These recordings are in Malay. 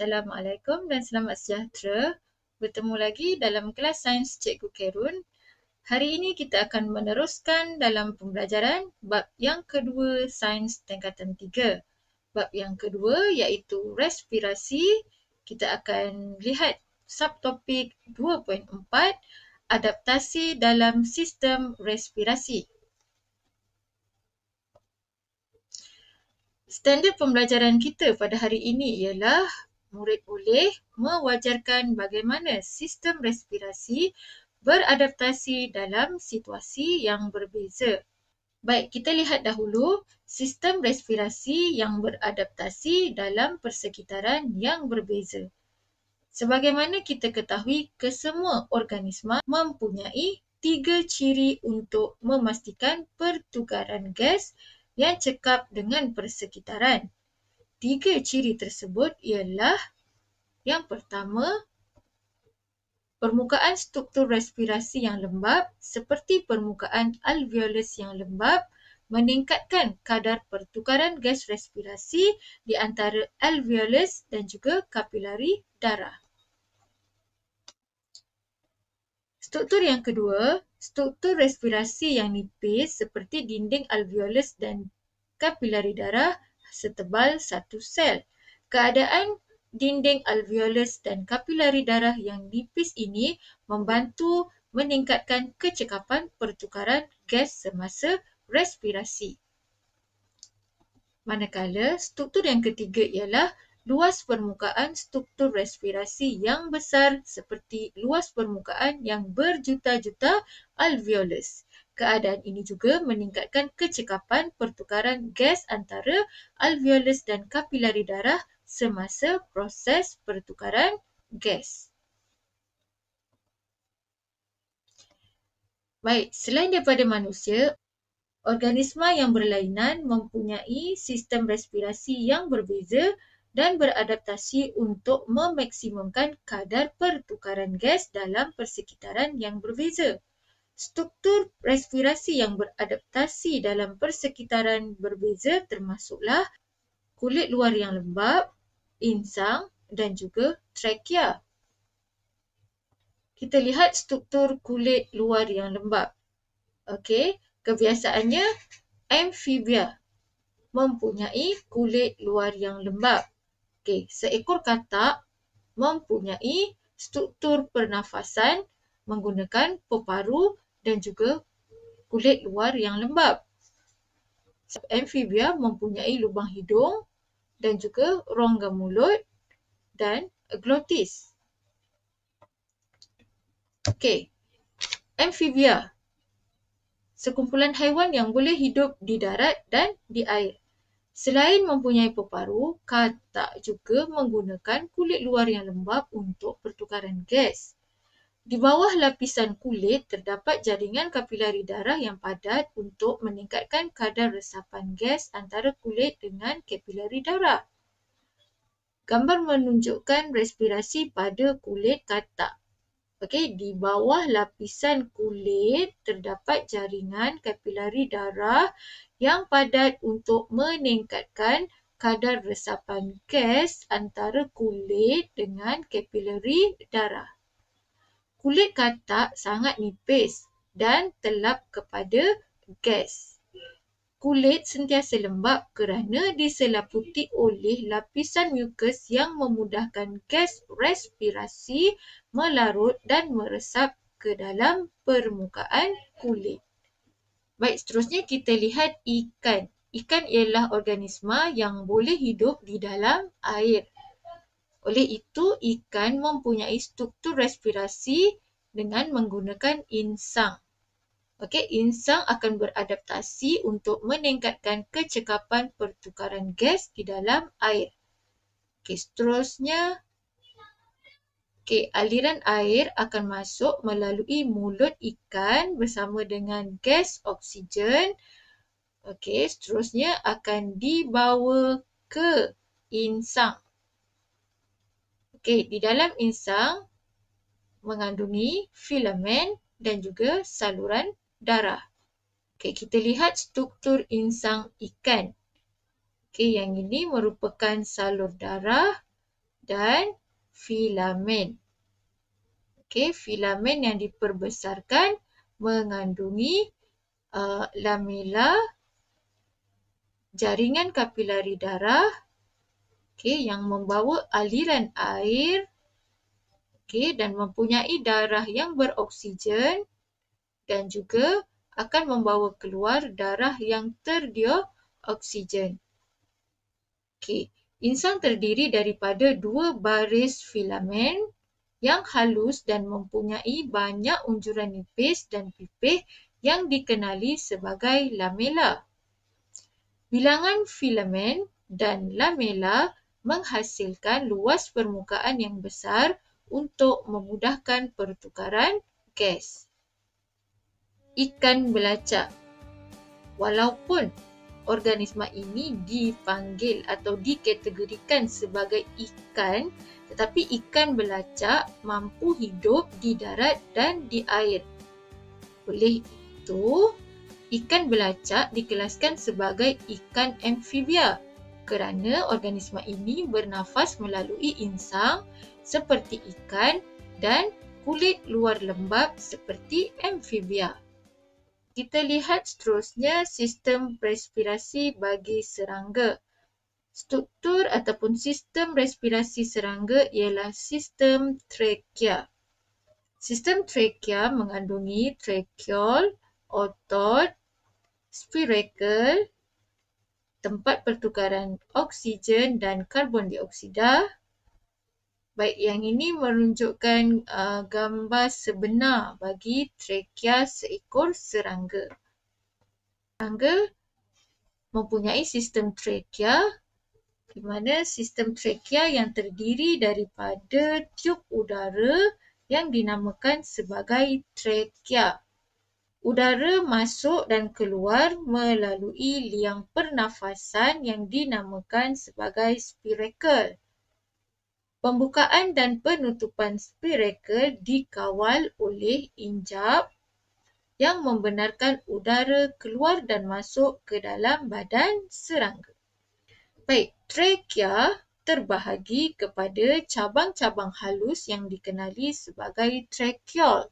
Assalamualaikum dan selamat sejahtera. Bertemu lagi dalam kelas sains Cikgu Kerun. Hari ini kita akan meneruskan dalam pembelajaran bab yang kedua sains tingkatan 3. Bab yang kedua iaitu respirasi. Kita akan lihat subtopik 2.4 adaptasi dalam sistem respirasi. Standard pembelajaran kita pada hari ini ialah murid boleh mewajarkan bagaimana sistem respirasi beradaptasi dalam situasi yang berbeza. Baik, kita lihat dahulu sistem respirasi yang beradaptasi dalam persekitaran yang berbeza. Sebagaimana kita ketahui, kesemua organisma mempunyai 3 ciri untuk memastikan pertukaran gas yang cekap dengan persekitaran. 3 ciri tersebut ialah yang pertama, permukaan struktur respirasi yang lembab seperti permukaan alveolus yang lembab meningkatkan kadar pertukaran gas respirasi di antara alveolus dan juga kapilari darah. Struktur yang kedua, struktur respirasi yang nipis seperti dinding alveolus dan kapilari darah setebal 1 sel. Keadaan dinding alveolus dan kapilari darah yang nipis ini membantu meningkatkan kecekapan pertukaran gas semasa respirasi. Manakala struktur yang ketiga ialah luas permukaan struktur respirasi yang besar seperti luas permukaan yang berjuta-juta alveolus. Keadaan ini juga meningkatkan kecekapan pertukaran gas antara alveolus dan kapilari darah semasa proses pertukaran gas. Baik, selain daripada manusia, organisma yang berlainan mempunyai sistem respirasi yang berbeza dan beradaptasi untuk memaksimumkan kadar pertukaran gas dalam persekitaran yang berbeza. Struktur respirasi yang beradaptasi dalam persekitaran berbeza termasuklah kulit luar yang lembab, insang dan juga trakea. Kita lihat struktur kulit luar yang lembab. Okey, kebiasaannya amfibia mempunyai kulit luar yang lembab. Okey, seekor katak mempunyai struktur pernafasan menggunakan peparu dan juga kulit luar yang lembab. Amfibia mempunyai lubang hidung dan juga rongga mulut dan glotis. Okey, amfibia, sekumpulan haiwan yang boleh hidup di darat dan di air. Selain mempunyai peparu, katak juga menggunakan kulit luar yang lembab untuk pertukaran gas. Di bawah lapisan kulit terdapat jaringan kapilari darah yang padat untuk meningkatkan kadar resapan gas antara kulit dengan kapilari darah. Gambar menunjukkan respirasi pada kulit katak. Okey, di bawah lapisan kulit terdapat jaringan kapilari darah yang padat untuk meningkatkan kadar resapan gas antara kulit dengan kapilari darah. Kulit katak sangat nipis dan telap kepada gas. Kulit sentiasa lembab kerana diselaputi oleh lapisan mukus yang memudahkan gas respirasi melarut dan meresap ke dalam permukaan kulit. Baik, seterusnya kita lihat ikan. Ikan ialah organisma yang boleh hidup di dalam air. Oleh itu, ikan mempunyai struktur respirasi dengan menggunakan insang. Okey, insang akan beradaptasi untuk meningkatkan kecekapan pertukaran gas di dalam air. Okey, seterusnya, aliran air akan masuk melalui mulut ikan bersama dengan gas oksigen. Okey, seterusnya akan dibawa ke insang. Okey, di dalam insang mengandungi filamen dan juga saluran darah. Okey, kita lihat struktur insang ikan. Okey, yang ini merupakan salur darah dan filamen. Okey, filamen yang diperbesarkan mengandungi lamela, jaringan kapilari darah, yang membawa aliran air, dan mempunyai darah yang beroksigen dan juga akan membawa keluar darah yang terdioksigen. Insang terdiri daripada dua baris filamen yang halus dan mempunyai banyak unjuran nipis dan pipih yang dikenali sebagai lamela. Bilangan filamen dan lamela menghasilkan luas permukaan yang besar untuk memudahkan pertukaran gas. Ikan belacak. Walaupun organisma ini dipanggil atau dikategorikan sebagai ikan, tetapi ikan belacak mampu hidup di darat dan di air. Oleh itu, ikan belacak dikelaskan sebagai ikan amfibia kerana organisma ini bernafas melalui insang seperti ikan dan kulit luar lembap seperti amfibia. Kita lihat seterusnya sistem respirasi bagi serangga. Struktur ataupun sistem respirasi serangga ialah sistem trakea. Sistem trakea mengandungi tracheol, otot, spirakel, tempat pertukaran oksigen dan karbon dioksida. Baik, yang ini menunjukkan gambar sebenar bagi trakea seekor serangga. Serangga mempunyai sistem trakea di mana sistem trakea yang terdiri daripada tiub udara yang dinamakan sebagai trakea. Udara masuk dan keluar melalui liang pernafasan yang dinamakan sebagai spirakel. Pembukaan dan penutupan spirakel dikawal oleh injap yang membenarkan udara keluar dan masuk ke dalam badan serangga. Baik, trakea terbahagi kepada cabang-cabang halus yang dikenali sebagai tracheol.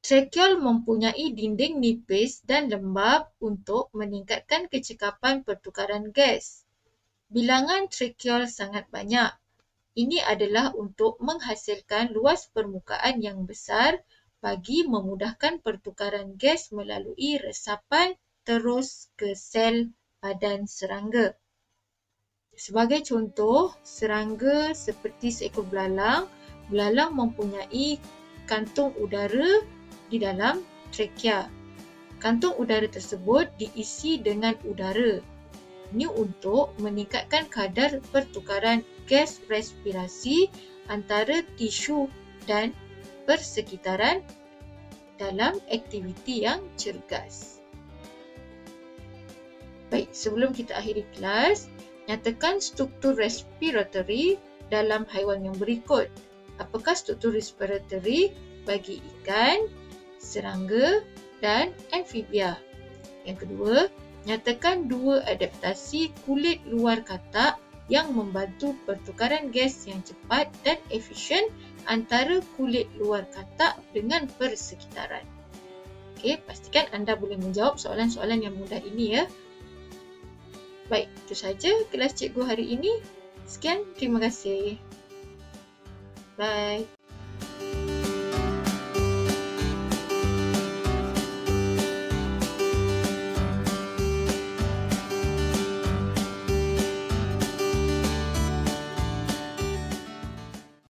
Tracheol mempunyai dinding nipis dan lembap untuk meningkatkan kecekapan pertukaran gas. Bilangan tracheol sangat banyak. Ini adalah untuk menghasilkan luas permukaan yang besar bagi memudahkan pertukaran gas melalui resapan terus ke sel badan serangga. Sebagai contoh, serangga seperti seekor belalang, belalang mempunyai kantung udara di dalam trakea. Kantung udara tersebut diisi dengan udara. Ini untuk meningkatkan kadar pertukaran gas respirasi antara tisu dan persekitaran dalam aktiviti yang cergas. Baik, sebelum kita akhiri kelas, nyatakan struktur respiratory dalam haiwan yang berikut. Apakah struktur respiratory bagi ikan, serangga dan amfibia? Yang kedua, nyatakan dua adaptasi kulit luar katak yang membantu pertukaran gas yang cepat dan efisien antara kulit luar katak dengan persekitaran. Okey, pastikan anda boleh menjawab soalan-soalan yang mudah ini ya. Baik, itu sahaja kelas cikgu hari ini. Sekian, terima kasih. Bye.